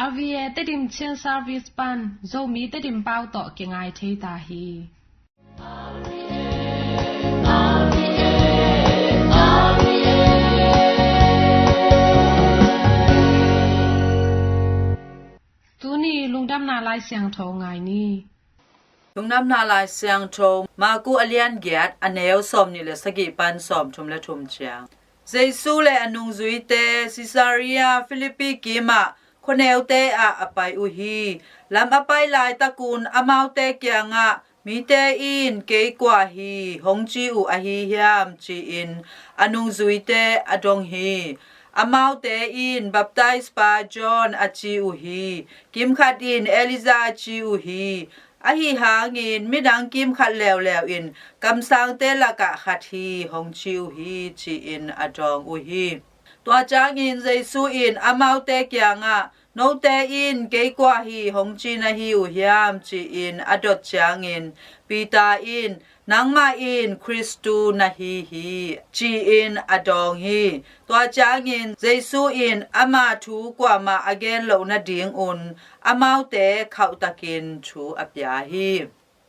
avie te dim chen service pan zo mi te dim pau to ke ngai thei ta hi tu ni lungdam na lai siang tho ngai ni lungnam na lai siang tho ma ku alian gyat aneu som ni le sagi pan som thum le thum chiang jesu le anung zui te Caesarea Philippi ki ma khoneu te a apai u hi lam apai lai takun amau te kyanga mi te in ke kwa hi hongchi u a hi hiam chi in anung zui te adong hi amau te in baptize pa John achi u hi kim khat in Eliza chi u hi a hi hangin midang kim khat lew lew in kam sang te la ka khat hi hongchi u hi chi in adong u hi tua chang in jesu in amau te kyanga no te in ke kwa hi hongchi na hi u hiam chi in adot chang in pita in nangma in Christu na hi chi in adong hi tua chang in jesu in ama thu kwa ma again lo na ding un amau te khau takin thu apya hi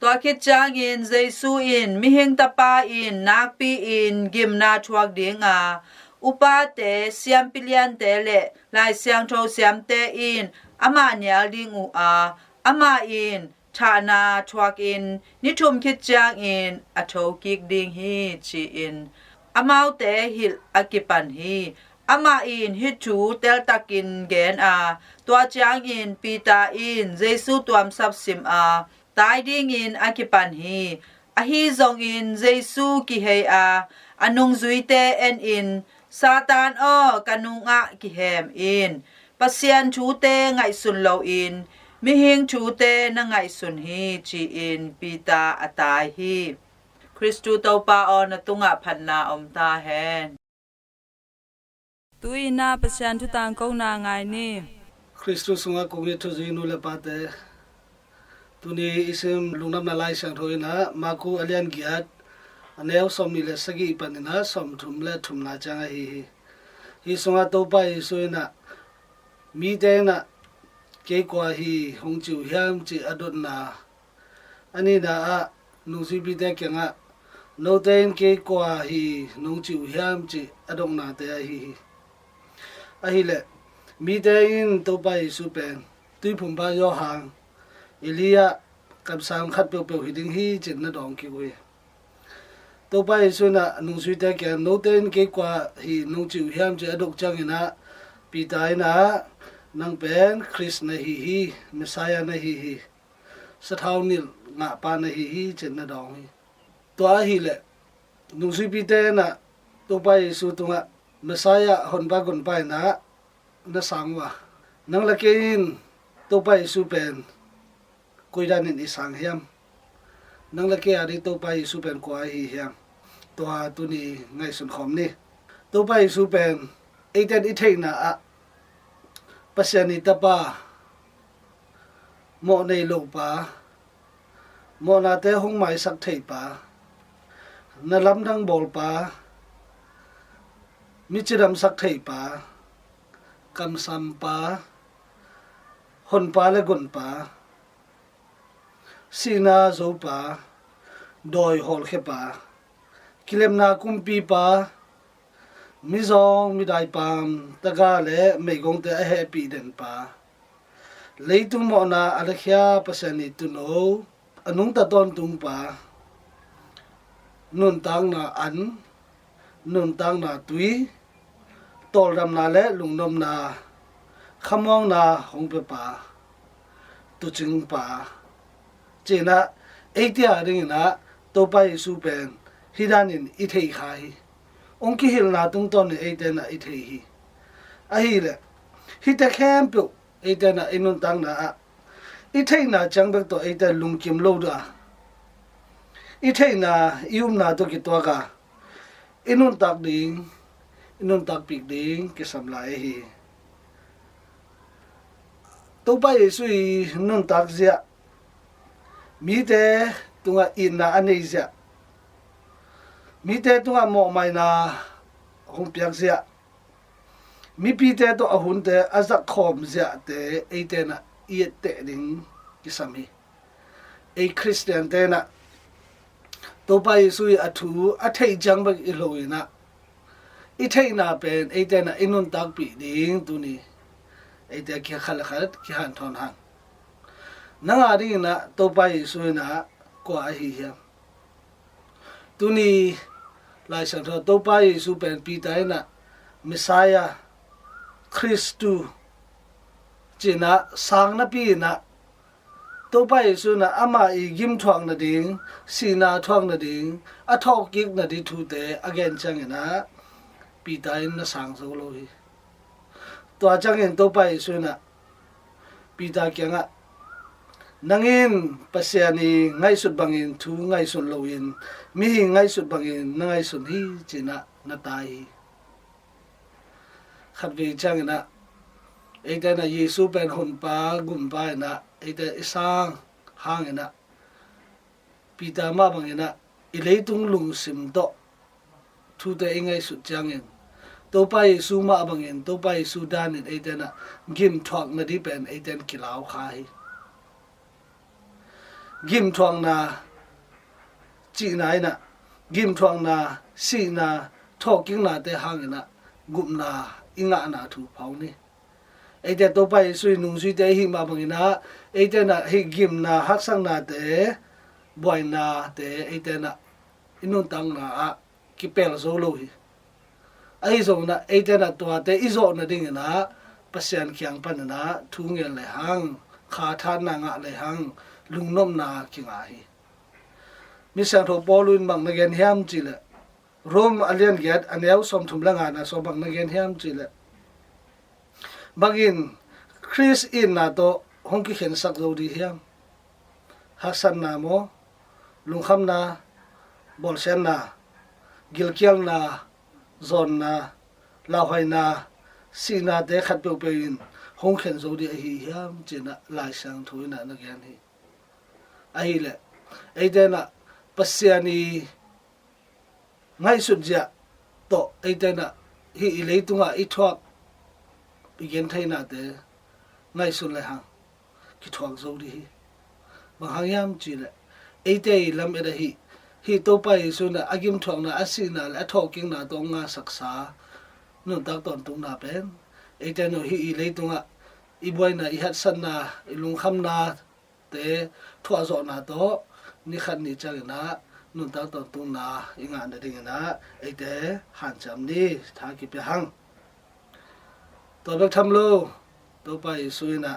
tua khit chang in jesu in mi hing tapa in nakpi in gimna thuak dinga upa te siam pilian te le lai siang tho siam te in ama nyal ding u a ama in thana thuak in nithum khit chang in atho kik ding hi chi in amau te hil akipan hi ama in hitu tel takin gen a tua chang in pita in jesu tuam sap sim a tai ding in akipan hi a hi zong in jesu ki hei a anung zui te en in Satan o kanunga ki hem in pasian thu te ngai sun lo in mi hing thu te na ngai sun hi chi in pita atai hi Christu to pa on tunga phanna om ta hen tuina pasian thu tang ko na ngai ni Christu sunga ko nge thu zinu le pate tuni isim lungnam na lai sang thoina maku alian giat aneu som ni le sagi panina som thum le thum na changa hi sunga to pa isuina mi te na ke kwa hi hongchu hiam chi adot na ani na a nusi bi te kenga no ten ke kwa hi nongchu hiam chi adong na te hi le mi te in to pa isu pen tui phum ba yo hang Elia kam sam khat pe pe hiding hi chin na dong ki we to pa isu na nung sui te ke no ten ke kwa hi nung chiu hiam che adok chang ina pi tai na nang pen Chris na hi Messiah na hi sa thau ni nga pa na hi chin na dong hi to a hi le nung sui pi te na to pa isu tu nga Messiah hon ba gon pa na sangwa nang la ke in to pa isu pen kuidan in isang hiam nang la ke ari to pa isu pen ko hi hiam to ha tu ni ngai sun khom ni to pa isu pen eiten I thei na a pasiani tapa mo nei lo pa mo na te hong mai sak thei pa na lam dang bol pa mi chiram sak thei pa kam sam pa hon pa le gun pa sina zo pa doi hol khe pa kilem na kumpi pa mi zong mi dai pam taga le mei gong te a happy den pa leitung mo na alakhya pasani tu no anung ta ton tung pa nun tang na an nun tang na tui tol ram na le lungnom na khamong na hong pe pa tu ching pa chena eitia ring na to pa isu pen hidanin I thei khai onki hil na tung ton eiten na I thei hi a hi le hi ta khem pu eiten na inun tang na I thei na chang bek to eiten lung kim lo da I thei na ium na to ki to ga inun tak pik ding ki sam lai hi to pa isu nun tak zia mi te tunga in na anei zia mi te tunga mo mai na hong piak zia mi pi te to ahun te azak khom zia te eite na iet te ding kisami ei Christian te na to pa Yesu athu athei jang ba iloina i thei na pen eite na inun tak pi ding tu ni eite ki khal khat ki han thon han nanga ri na to pa Yesu na ko a hi hiam tu ni lai sang tho to pa Yesu pen pi tai na Messiah Christu china sang na pi na to pa Yesu na ama I gim thwang na ding sina thwang na ding a thok kik na di thu te again chang na pi tai na sang so lo hi to chang en to pa Yesu na pi ta kyanga nangin pasiani ngai sut bangin thu ngai sun loin mi ngai sut bangin ngai sun hi china na tai khat ve chang na eite na Yesu pen hun pa gum pa na eite isang hang na pita ma bang na ileitung lung sim to thu te ngai sut chang en to pa Yesu ma bang en to pa Yesu dan eite na gim thok na di pen eite kilau khai gim thuang na chi nai na gim thuang na si na thoking na te hang na gum na inga na thu phau ni eite to pa Yesu nung sui te hi ma bang na eite na hi gim na hak sang na te boy na te eite na inun tang na a ki pel zo lo hi ai zo na eite na to te izo na ding na pasian kyang pan na thu ngel le hang kha than na nga le hang lungnom na kinga hi mi sang tho polun bang na gen hiam chi le rom alien get aneu som thum langa na so bang na gen hiam chi le bagin Chris in na to hong ki khen sak zo di hiam hasan na mo lungkham na bolsen na gilkial na zon na lawhai na sina te khat pe pe in hong khen zo di hi hiam china lai sang thui na na gen hi ai le eite na pasiani ngai sut ja to eite na hi ileitunga I thok igen thai na te ngai sun le hang ki thok zo di hi ma hangyam chi le eite lam era hi to pa Yesu na agim thok na asina le thoking na to nga saksa nun tak ton tung na pen eite no hi ileitunga I boy na I hat san na ilung kham na te thua zo na to ni khan ni chang na nun ta ton tung na inga na ding na eite han cham ni tha ki pe hang to bek tham lo to pa Yesu na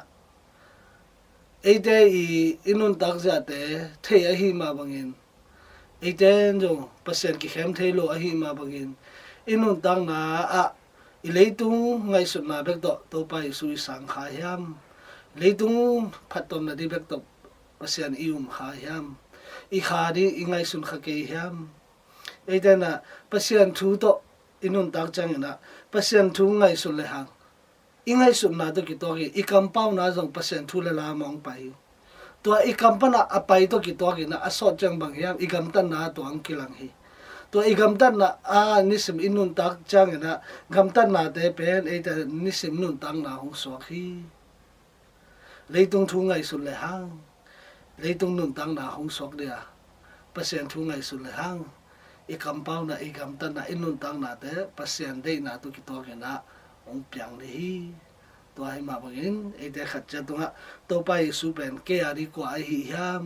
eite I inun tak ja te the a hi ma bangin eite jo pasen ki khem the lo a hi ma bangin inun tang na a ileitung ngai sut na bek to pa Yesu sang kha hiam leitung phatom na di bek to pasian ium kha hiam I kha di ingai sun kha ke hiam eite na pasian thu to inun tak chang na pasian thu ngai sun le hang ingai sun na to ki to ki I kampau na jong pasian thu le la mong pai to I kampana apai to ki to ki na asot chang bang hiam I gam tan na to ang kilang hi to I gam tan na a nisim inun tak chang na gam tan na te pen eite nisim nun tang na hong so hi leitung thu ngai sun le hang leitung nun tang na hong sok dia pasien thu ngai sun le hang I kampau na I gam tan na inun tang na te pasien dei na tu ki to ke na ong piang le hi to ai ma bangin eite khat cha tunga to pa Yesu pen ke ari ko ai hi hiam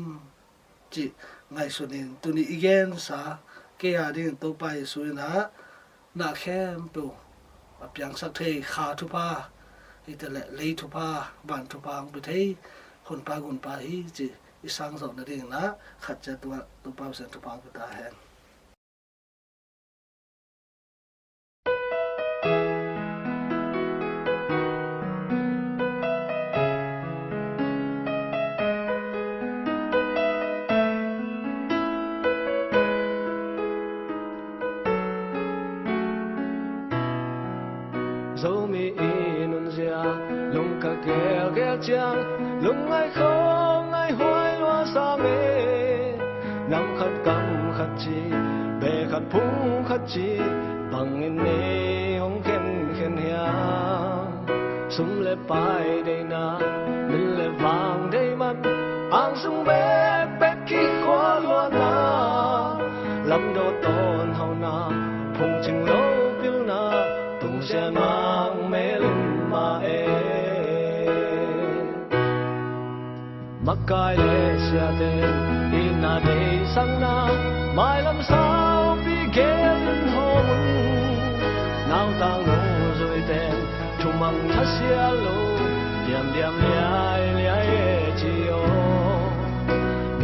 chi ngai sunin tuni igen sa ke ari to pa Yesu na khem tu apiang sak thei kha thu pa ite le thu pa ban thu pa ang thei hon pa gun pa hi chi isang zo na ding na khat cha tu pa sen thu pa ta hen dấu mi inun zia lung ka kel kel chang lung ai không ai hoai loa sa me nam khát cam khát chi bề khát phung khát chi bằng in nê hong khen hia sum le pai đây na min le vang đây man ang sung bê bê ki khoa loa na lam do ton hao na phung ching lo piu na tung xe mang mê linh ma e mặc cái lệ xe tên in na đây sang na mai làm sao bị ghé lên hồn nào ta ngủ rồi tên chung mang thắt xe lô điềm điềm liai chiều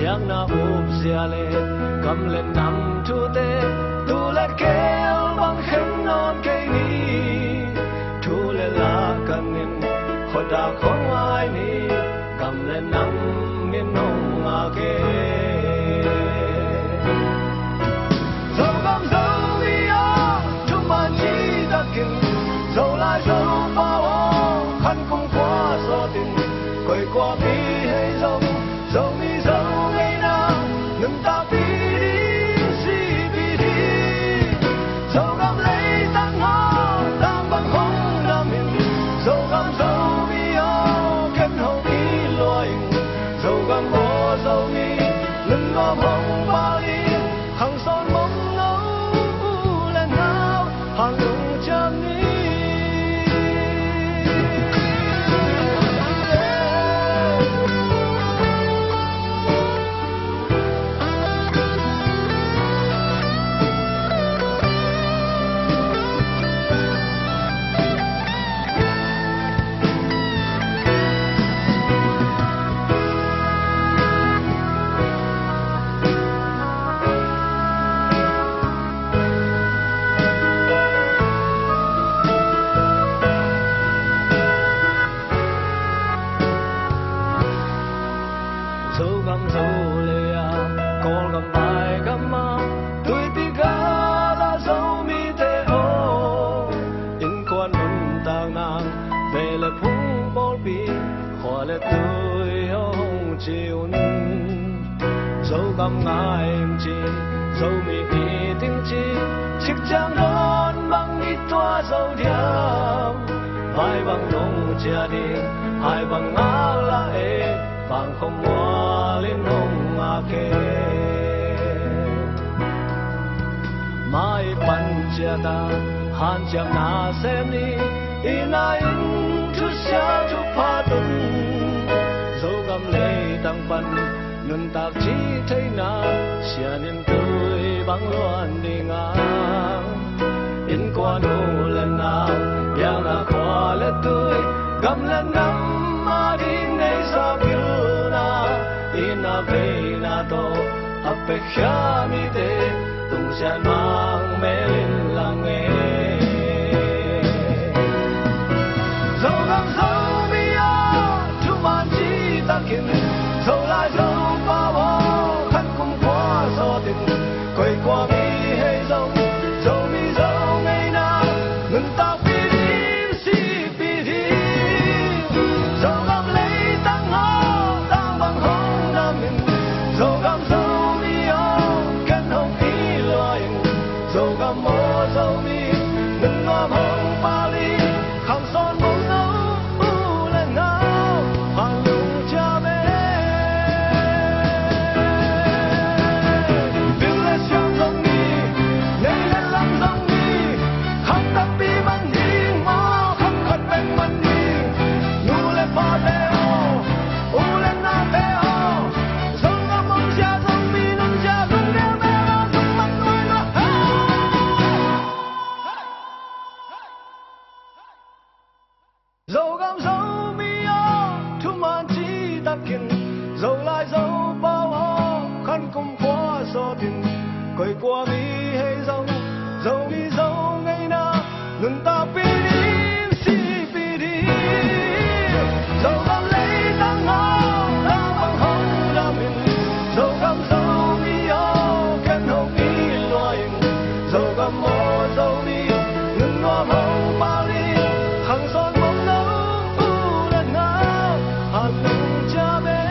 nhang na úp xe lên cầm lên nằm thu tê tu lệ kéo bằng khen non cây ni thu lệ lá cần nhìn họ đã không ai ni cầm lên nằm miên nông à kê dẫu gam dẫu đi á chúng bạn chỉ ta kinh dẫu lại dẫu bao khăn không qua gió tình quay qua bi hay dẫu dẫu mi dẫu ngày nào ngừng ta bi đi si bi đi dẫu gam lấy tăng hoa đang bằng không nam hình dẫu gam dẫu bi á kết hậu bi loài dẫu gam bỏ dẫu mi ngừng ngom hồng ba đi hàng son bóng nấu lên nào hàng lùng chân đi dẫu gam dẫu lệ à con gam bài gam ma tuổi ti ga đã dẫu mi thế ô in quan nôn tang nàng về là phung bol bi hoa là tuổi hồng chiều dẫu gam ngài chi dẫu mi đi tiếng chi chiếc trang đón bằng ít toa dẫu điam vai bằng đông chia đi hai bằng ngã la e bằng không hoa lên hồng à kê mai pan chia ta han cham na xem ni ina in thu xa thu pha tuần dẫu gam lệ tăng pan ngân tạc chi thấy na xia niềm tươi bằng loan đi ngang in qua nô lên nào yang na qua lên tươi gam lên ngắm mà đi ngay xa biu na ina về na to ape kha mi te tung san mang mê lên làng nghe dẫu gam dẫu mi a chúng man chi ta kinh dẫu lại dẫu bao khăn cùng qua gió tình quay qua mi hay dẫu dẫu mi dẫu ngày nào ngừng ta bi đi si bi đi dẫu gam lấy tăng hoa tăng bằng hồng nam mình dẫu gam dẫu mi ô kết hồng ý loài dẫu gam mô dẫu mi ngừng ngom hồng ba ly khang son bóng nấu lên nào hàng lùng cha mẹ biểu lên sang dòng đi nhảy lên lắm dòng đi khang tập bi mang đi mò khang khát bên mang đi nu lên ba tê ô u lên na tê ô dòng ngắm mong cha dòng mi nâng cha dòng đeo tê ô dòng mang nuôi nó dẫu gam dẫu mi ô thu man chi ta kinh dẫu lại dẫu bao ho khăn không qua gió tình quay qua mi hay dẫu dẫu mi dẫu ngày nào ngừng ta bi đi si bi đi dẫu gam lấy tăng hoa tăng bằng hồng đam mình dẫu gam dẫu mi ô kết hồng ý loài dẫu gam mô dẫu mi ngừng ngom hồng ba ly hàng son bóng nấu lên nào hạt lùng cha mẹ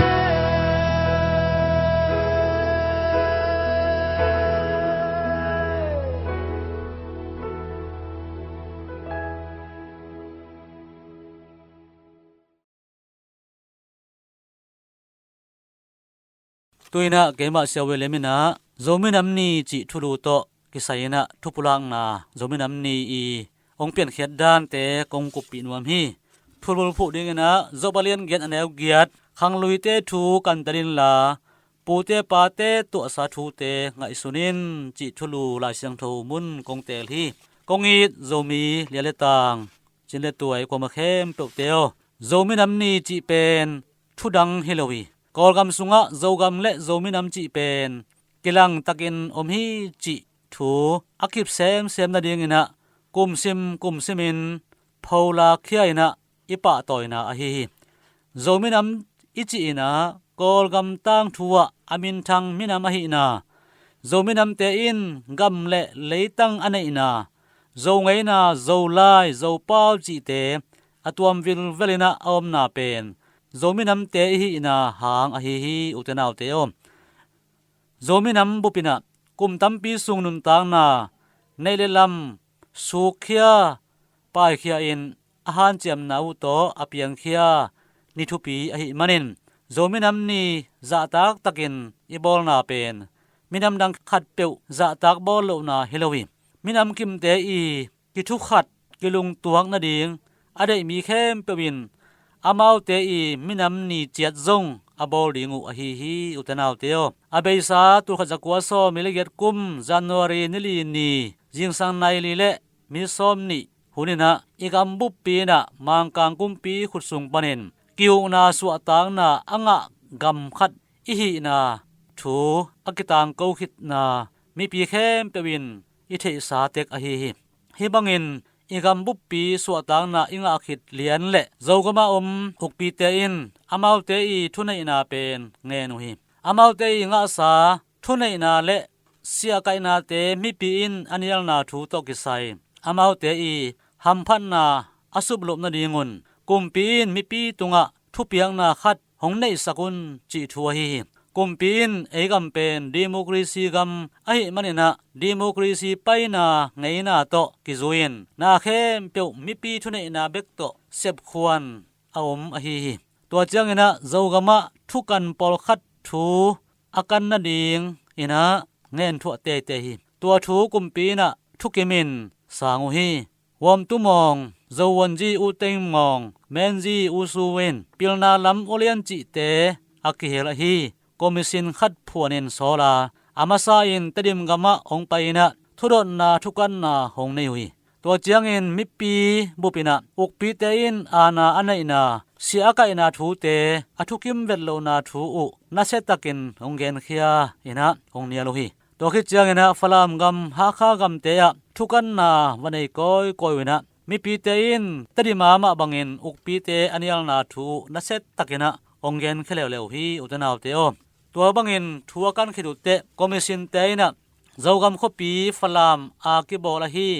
ตุยนะเกมาเซเวเลมินะโซมินัมนีจิทุลูโตกิไซนะทุปุลังนาโซมินัมนีอีองเปลี่ยนเขียดด้านเตกงกุปีนวมฮีทุลผู้ดิ้งนะโซบาเลียนเกียนอันเอวเกียดขังลุยเตทูกันตรินลาปูเตปาเตตัวสาธุเตไงสุนินจิทุลูลายเสียงโทมุนกงเตลฮีกงอีดโซมีเลียเลตังจินเลตัวไอความมาเข้มเปเตียวโซมินัมนีจิเป็นทุดังเฮโลวีกอลกำสุงะโซกำและโซมินัมจิเป็นกิลังตักินอมฮีจิทูอากิบเซมนาดีงินะกุมซิมินพาวลาเคียนะอิปะตอยนะอฮีโซมินัมอิจินะกอลกำตังทัวอามินทังมินามะฮีนะโซมินัมเตอินกำและเลตังอันเนนะโซไงนะโซไลโซเป้าจิเตอตัวมวิลเวลินะอมนาเป็นโซมินัมเตฮีนะหางอฮีอุตนาวเตอมโซมินัมบุปินะกุมตัมปีสุงนุนตางนาในเลลัมสุขยาปายขยาอินอาหารเจียมนาอุโตอเปียงขยานิทุปีอหิมันินโซมินัมนีซาตักตักินอิบอลนาเป็นมินัมดังขัดเปียวซาตักบอลโลนาเฮโลวีมินัมกิมเตอีกิทุขัดกิลุงตวงนาดิงอเดมีเข้มเปวินอามาวเตอีมินัมนีเจียดซงอบอลดิงูอฮีอุตนาวเตียวอเบยซาตุขจักวาโซมิเลเกตกุมจันวารีนิลีนีจิงสังไนลีเลมิซอมนีหุนินะอีกัมบุปปีนะมังกังกุมปีขุดสุงปนินกิวนาสวตางนาอ่างะกัมขัดอิหินาทูอักิตังโกขิดนามีปีเข้มเปวินอิเทสาเตกอฮีฮิบังอินอีกัมบุปปีสวตางนาอิงอาขิดเลียนเละโจกมาอุกปีเตอินอามาวเตอีทุนนาเป็นเงนุหิอามาวเตอีงาสาทุนนาเละเสียไกนาเตมีปีอินอันยัลนาทูตกิไซอามาวเตอีหัมพันนาอสุบลบนาดีงุนกุมปีอินมีปีตุงะทุเปียงนาขัดหงในสกุลจิทัวฮีกุมปีนเอกัมเป็นดิโมครีซีกัมไอมันนะดิโมครีซีไปนาไงนาโตกิจุยนนาเข้มเปียวมีปีทุนนาเบกโตเซบควนอมอฮีตัวเจียงนะโจกมะทุกันปอลขัดทูอากันนาดิงอินะเงินทั่วเตเตฮีตัวทูกุมปีนะทุกิมินสางุฮีวอมตุมองโจวันจีอุเตงมองเมนจีอุสูเวนปิลนาลัมโอเลียนจิเตอากิเฮลฮีคอมมิสินขัดพวนินโซลาอามาซาอินตดิมกามะองไปนะทุรนนาทุกันนาหงในหุยตัวเจียงอินมิปีบุปินะอุกปีเตอินอานาอันไหนนาเสียกายนาทูเตอทุกิมเวลโลนาทูอุนาเซตักินองเกนเคียอินะองเนียโลฮีตัวคิดเจียงอินะฟลามกัมฮาคากัมเตยทุกันนาวันไอคอยวินะมิปีเตอินตดิมามาบังอินอุกปีเตอันยัลนาทูนาเซตักินะองเกนเคเลวเลวฮีอุตนาวเตโอตัวบังอินทัวกันขิดุเตคอมมิสินเตยนะเจ้ากัมขปีฟลามอากิบอลาฮี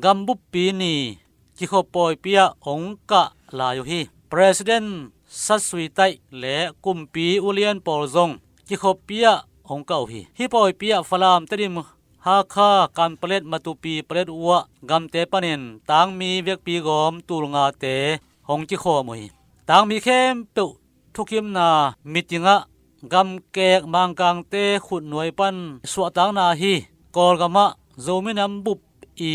กัมบุปปีนีกิขปอยเปียองกะลายุฮีPresident สัตสุยไตและกุมปีอุเลียนปอลซงกิขปียองกะฮีฮิปอยเปียฟลามตดิมฮาคาการเปลดมาตุปีเปลดอัวกัมเตปนินต่างมีเวกปีกอมตูลงาเตหงกิขมุฮีต่างมีเข้มตุทุกิมนามิติงะกัมเกกมังกังเตขุดหน่วยปันสวตางนาฮีกอลกามะโจมินัมบุบอี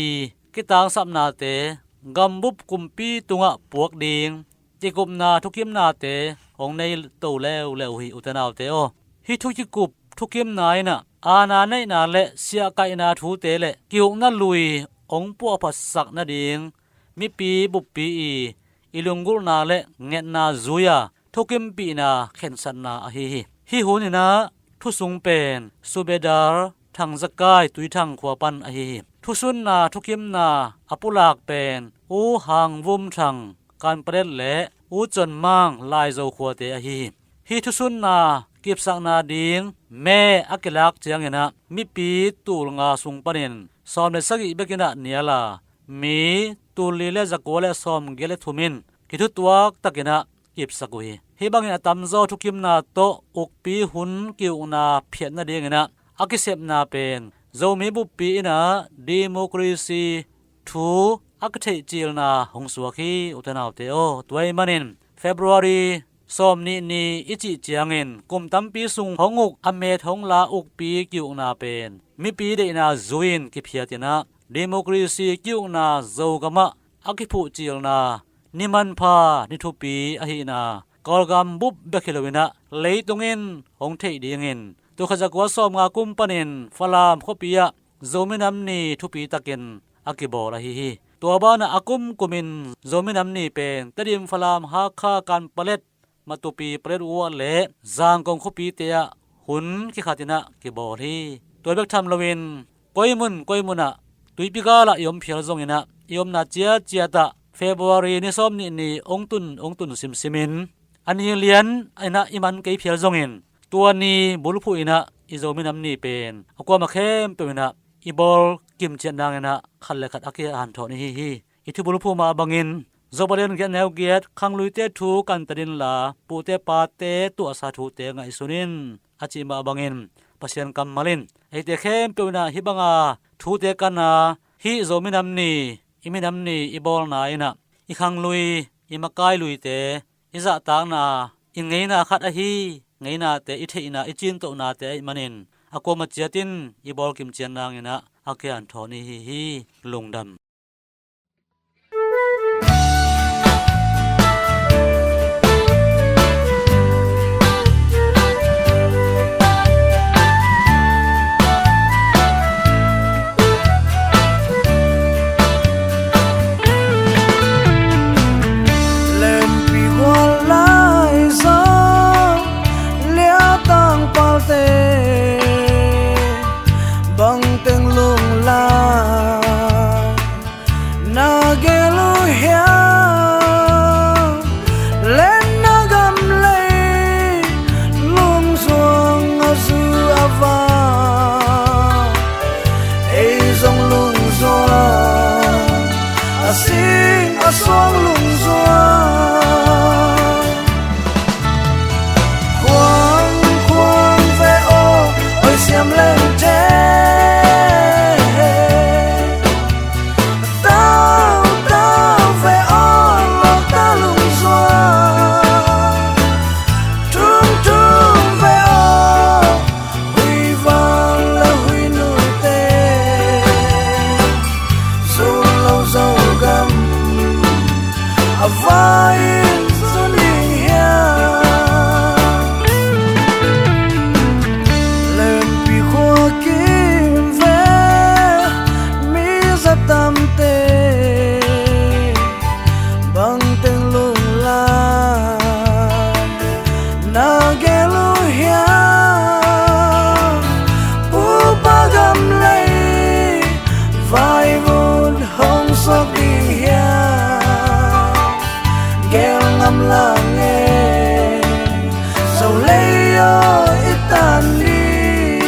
กิตางสับนาเตกัมบุบกุมปีตุงะปวกดิงจิกุมนาทุกิมนาเตองในโตแล้วฮีอุตนาวเตโอฮิทุกิกุบทุกิมนายนะอานาในนาเลเสียไกนาทูเตเลกิวนาลุยองปัวพัสสักนาดิงมิปีบุบปีอีลุงกุลนาเลเงนาซุยาทุกิมปีนาเข็นสันนาอฮีฮิหูนี่นะทุสุงเป็นสุเบดาร์ทางสกายตุยทางขวาปันอฮีทุสุนนาทุกิมนาอปุลากเป็นอูหางวุมทางการเปรตและอูจนมังลายโจขวาเตอฮีฮิทุสุนนากิบสังนาดิงแม่อักลักเจียงนะมิปีตูลงาสุงปนินสอมเลสกิเบกินะเนียลามีตูลีเลจักโกเลสอมเกเลทุมินกิทุตัวตะกินะกิบสักวีฮิบังอินตัมโซทุกิมนาโตอุกปีหุนกิวนาเพียนนาเดียงนะอากิเซบนาเป็นโจมีบุปีนะดิโมครีซีทูอักเทจิลนาหงสวกีอุตนาวเตโอตัวมันอินเฟบรุอารี som ni ichi chiangin kum tampi sung honguk ame thong la uk pi kyu na pen mi pi de na zuin ki phiatina democracy kyu na zogama akipu chil na niman pha nithupi ahi na kolgam bup bekhilowina leitungin hongthei dingin tu khajakwa som nga kumpanin falam khopia zominam ni thupi takin akibol hi tua bana akum kumin zominam ni pen tadim falam ha kha kan palet matupi palet wa le zang kong khopi tea hun ki khatina ki bol hi tua bek tham lowin koimuna tuipiga la yom phial zongina yom na chia ta February ni som ni ongtun simsimin ani lian aina iman kei phial zongin tua ni bulphu ina izominam ni pen akwa ma khem pemina ibol kim chen nangena khalle khat ake an thoni hi ithi bulphu ma bangin zobalen ge new get khangluite thu kan tarin la pute pa te tu asa thu te ngai sunin achi ma bangin pasien kam malin eite khem pemina hibanga thu te kana hi zominam ni iminam ni ibol na ina ikhanglui imakai luite iza ta na ingeina khat a hi ngeina te itheina ichin to na te manin akoma chiatin ibol kim chian nang ina ake an thoni hi lungdam Xuân lùng doang khoan ve ô ơi xem lên thế tao ve ô lo ta lùng doang trung ve ô huy vang là huy nụ tê dù lâu dâu gầm vai xuân đình hiang lên bị khoa kim ve mi ra tâm tê bằng tên lung la na ghé lu hiang u ba gam lấy vai vun hồng sắc đình hiang ngam la nghe dầu lấy ít tan đi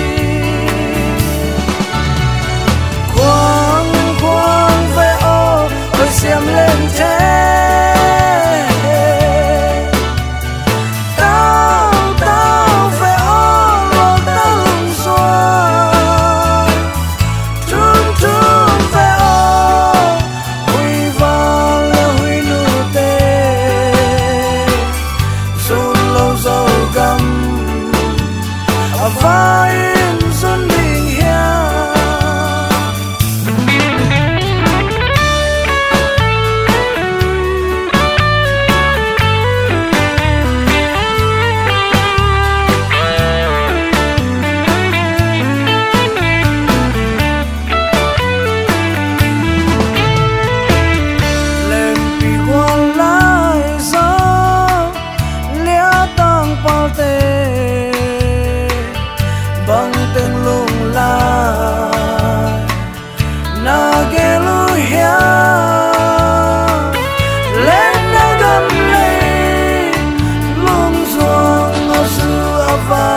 khoan ve ô ơi xem lên thế tao ve ô lo ta lung doang trung ve ô huy vang là huy nụ tê vai xuân đình hiang lên bị quan lại gió lia tang pal tê bằng tên lung la na ghé lu hiang lên na gam lấy lung doang ở su ava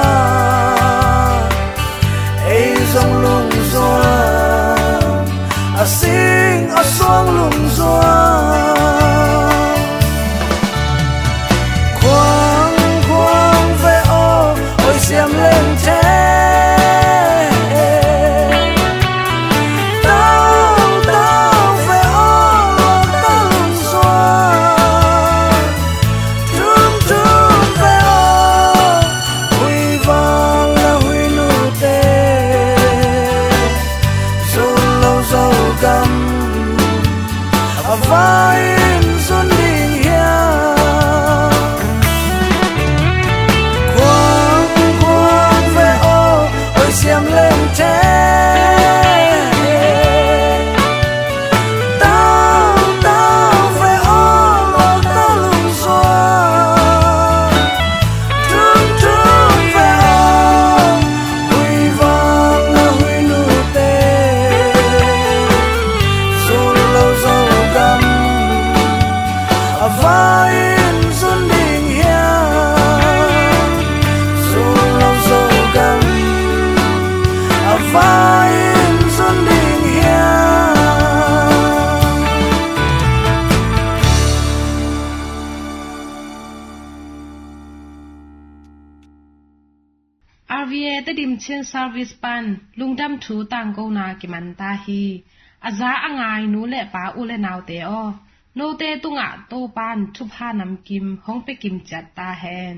ấy dòng lung doang à sing à xoang lung doang khoan ve ô ôi xem lên thế phá in xuân đình hiền RVA ตดิมเชน service ปันลุงดำถูต่างโกนากิมันตาฮีอาจาอ่างายนูและป้าอุเลนาวเตอโนเตตุงะโตปานทุพานำกิมห้องไปกิมจัดตาแฮน